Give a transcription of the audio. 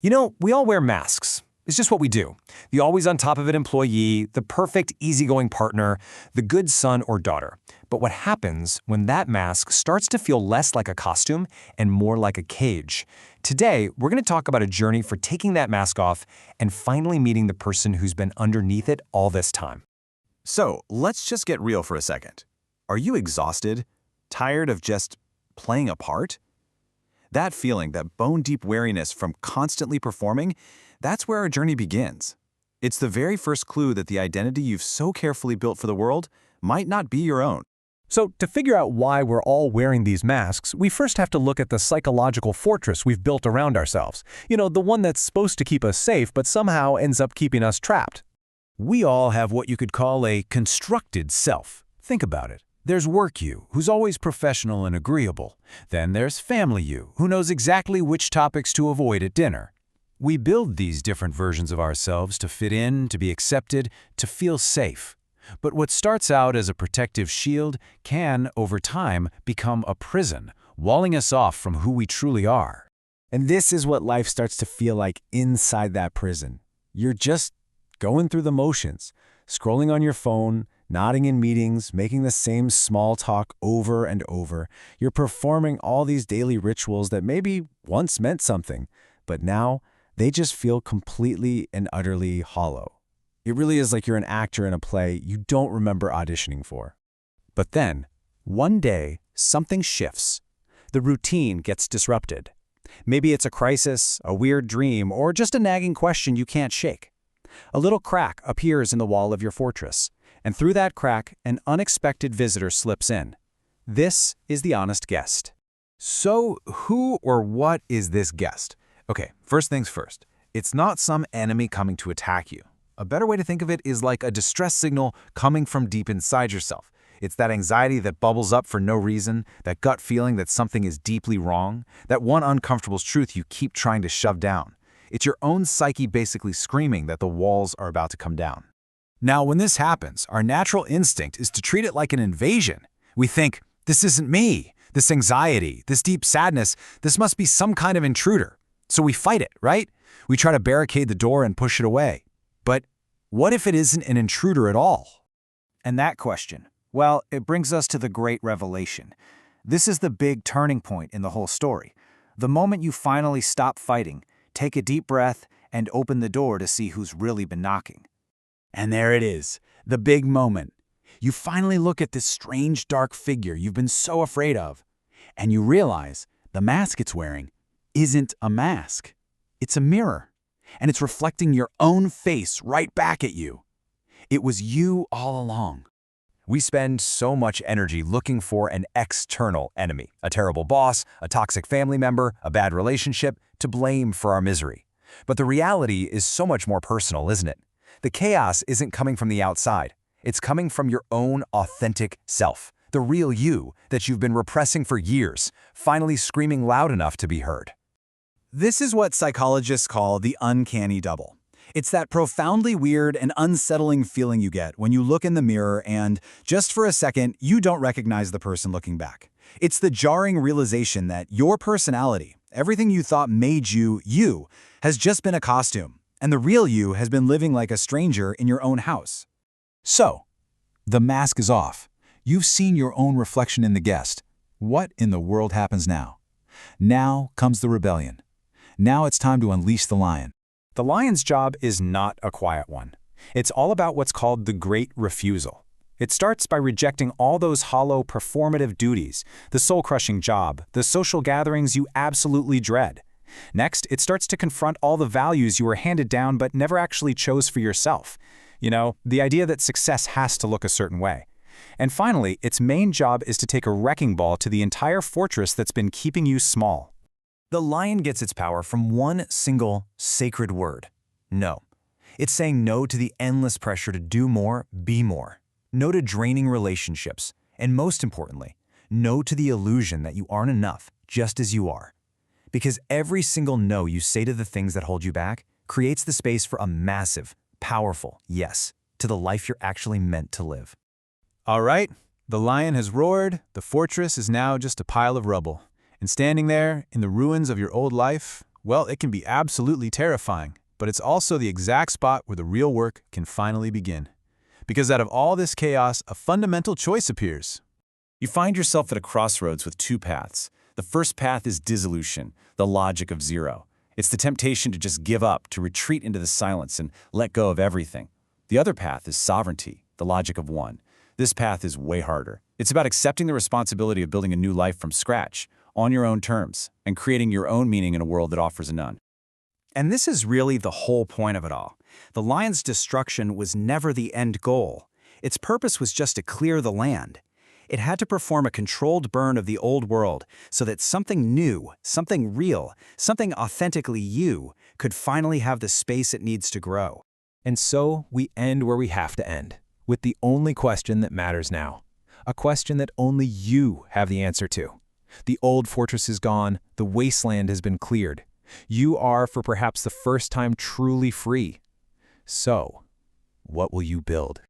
You know, we all wear masks. It's just what we do. The always on top of it employee, the perfect easygoing partner, the good son or daughter. But what happens when that mask starts to feel less like a costume and more like a cage? Today, we're going to talk about a journey for taking that mask off and finally meeting the person who's been underneath it all this time. So, let's just get real for a second. Are you exhausted? Tired of just playing a part? That feeling, that bone-deep weariness from constantly performing, that's where our journey begins. It's the very first clue that the identity you've so carefully built for the world might not be your own. So, to figure out why we're all wearing these masks, we first have to look at the psychological fortress we've built around ourselves. You know, the one that's supposed to keep us safe but somehow ends up keeping us trapped. We all have what you could call a constructed self. Think about it. There's work you, who's always professional and agreeable. Then there's family you, who knows exactly which topics to avoid at dinner. We build these different versions of ourselves to fit in, to be accepted, to feel safe. But what starts out as a protective shield can, over time, become a prison, walling us off from who we truly are. And this is what life starts to feel like inside that prison. You're just going through the motions, scrolling on your phone, nodding in meetings, making the same small talk over and over. You're performing all these daily rituals that maybe once meant something, but now they just feel completely and utterly hollow. It really is like you're an actor in a play you don't remember auditioning for. But then, one day, something shifts. The routine gets disrupted. Maybe it's a crisis, a weird dream, or just a nagging question you can't shake. A little crack appears in the wall of your fortress, and through that crack, an unexpected visitor slips in. This is the honest guest. So, who or what is this guest? Okay, first things first. It's not some enemy coming to attack you. A better way to think of it is like a distress signal coming from deep inside yourself. It's that anxiety that bubbles up for no reason, that gut feeling that something is deeply wrong, that one uncomfortable truth you keep trying to shove down. It's your own psyche basically screaming that the walls are about to come down. Now, when this happens, our natural instinct is to treat it like an invasion. We think, this isn't me. This anxiety, this deep sadness, this must be some kind of intruder. So we fight it, right? We try to barricade the door and push it away. But what if it isn't an intruder at all? And that question, well, it brings us to the great revelation. This is the big turning point in the whole story. The moment you finally stop fighting, take a deep breath, and open the door to see who's really been knocking. And there it is, the big moment. You finally look at this strange dark figure you've been so afraid of, and you realize the mask it's wearing isn't a mask. It's a mirror, and it's reflecting your own face right back at you. It was you all along. We spend so much energy looking for an external enemy, a terrible boss, a toxic family member, a bad relationship, to blame for our misery. But the reality is so much more personal, isn't it? The chaos isn't coming from the outside. It's coming from your own authentic self, the real you that you've been repressing for years, finally screaming loud enough to be heard. This is what psychologists call the uncanny double. It's that profoundly weird and unsettling feeling you get when you look in the mirror and, just for a second, you don't recognize the person looking back. It's the jarring realization that your personality, everything you thought made you, you, has just been a costume, and the real you has been living like a stranger in your own house. So, the mask is off. You've seen your own reflection in the guest. What in the world happens now? Now comes the rebellion. Now it's time to unleash the lion. The lion's job is not a quiet one. It's all about what's called the great refusal. It starts by rejecting all those hollow performative duties, the soul-crushing job, the social gatherings you absolutely dread. Next, it starts to confront all the values you were handed down but never actually chose for yourself. You know, the idea that success has to look a certain way. And finally, its main job is to take a wrecking ball to the entire fortress that's been keeping you small. The lion gets its power from one single sacred word: no. It's saying no to the endless pressure to do more, be more. No to draining relationships. And most importantly, no to the illusion that you aren't enough just as you are. Because every single no you say to the things that hold you back creates the space for a massive, powerful yes to the life you're actually meant to live. All right, the lion has roared, the fortress is now just a pile of rubble. And standing there, in the ruins of your old life, Well, it can be absolutely terrifying, but it's also the exact spot where the real work can finally begin. Because out of all this chaos, a fundamental choice appears. You find yourself at a crossroads with two paths. The first path is dissolution, the logic of zero. It's the temptation to just give up, to retreat into the silence and let go of everything. The other path is sovereignty, the logic of one. This path is way harder. It's about accepting the responsibility of building a new life from scratch, on your own terms, and creating your own meaning in a world that offers none. And this is really the whole point of it all. The lion's destruction was never the end goal. Its purpose was just to clear the land. It had to perform a controlled burn of the old world so that something new, something real, something authentically you could finally have the space it needs to grow. And so we end where we have to end, with the only question that matters now. A question that only you have the answer to. The old fortress is gone, the wasteland has been cleared. You are, for perhaps the first time, truly free. So, what will you build?